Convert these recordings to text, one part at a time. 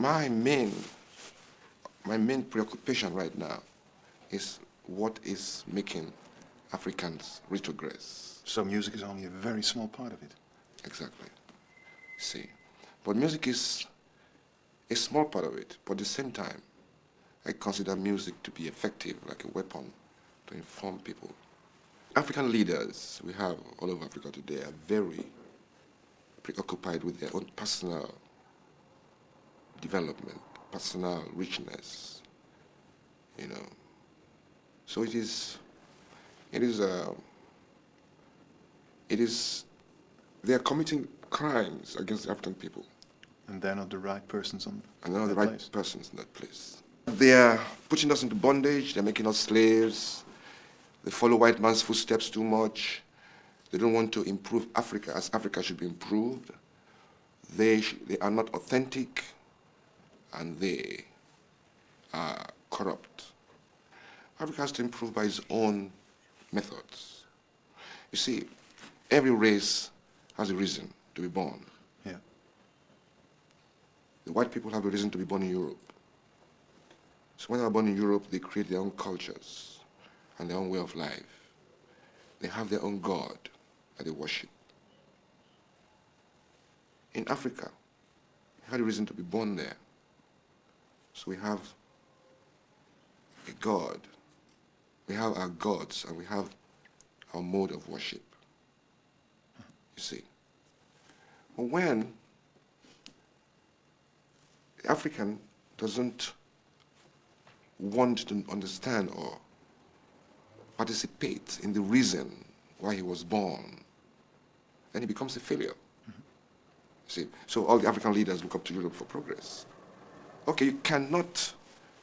my main preoccupation right now is what is making Africans retrogress. So music is only a very small part of it. Exactly. See, but music is a small part of it, but at the same time, I consider music to be effective, like a weapon to inform people. African leaders we have all over Africa today are very preoccupied with their own personal development, personal richness, you know. So it is, they are committing crimes against the African people. And they're not the right persons on And they're not the that right place. persons in that place. They are putting us into bondage, they're making us slaves, they follow white man's footsteps too much, they don't want to improve Africa as Africa should be improved. They are not authentic, and they are corrupt. Africa has to improve by its own methods. You see, every race has a reason to be born. Yeah. The white people have a reason to be born in Europe. So when they are born in Europe, they create their own cultures and their own way of life. They have their own God that they worship. In Africa, we had a reason to be born there. So we have a God, we have our gods, and we have our mode of worship. You see. But when the African doesn't want to understand or participate in the reason why he was born, then he becomes a failure. See, so all the African leaders look up to Europe for progress. Okay, you cannot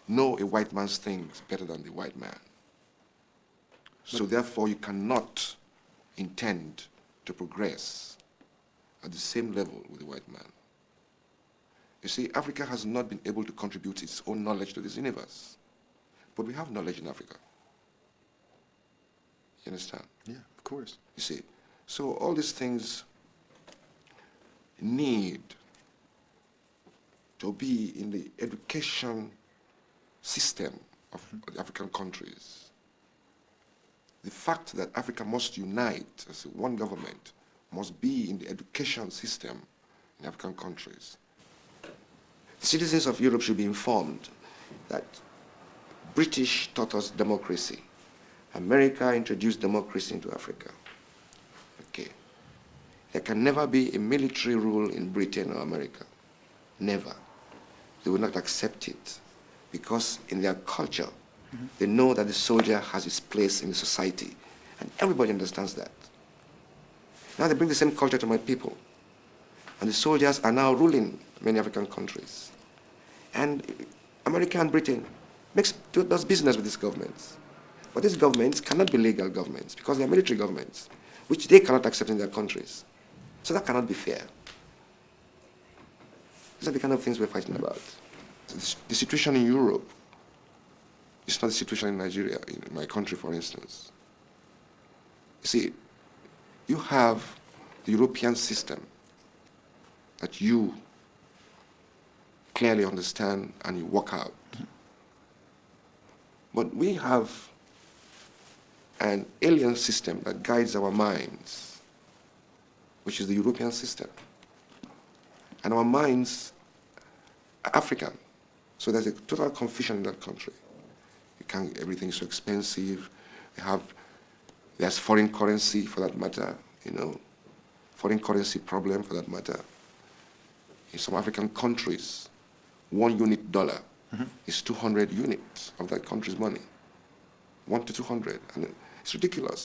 know a white man's things better than the white man. So therefore, you cannot intend to progress at the same level with the white man. You see, Africa has not been able to contribute its own knowledge to this universe. But we have knowledge in Africa. You understand? Yeah, of course. You see, so all these things need to be in the education system of the African countries. The fact that Africa must unite as one government must be in the education system in African countries. The citizens of Europe should be informed that British taught us democracy. America introduced democracy into Africa. Okay. There can never be a military rule in Britain or America. Never. They will not accept it because in their culture, they know that the soldier has his place in the society, and everybody understands that. Now they bring the same culture to my people, and the soldiers are now ruling many African countries. And America and Britain does business with these governments. But these governments cannot be legal governments because they are military governments, which they cannot accept in their countries. So that cannot be fair. These are the kind of things we're fighting about. The situation in Europe is not the situation in Nigeria, in my country, for instance. You see, you have the European system that you clearly understand and you work out. But we have an alien system that guides our minds, which is the European system. And our minds are African. So there's a total confusion in that country. Everything is so expensive. There's foreign currency for that matter, you know. Foreign currency problem for that matter. In some African countries, 1 unit dollar is 200 units of that country's money. 1 to 200. And it's ridiculous.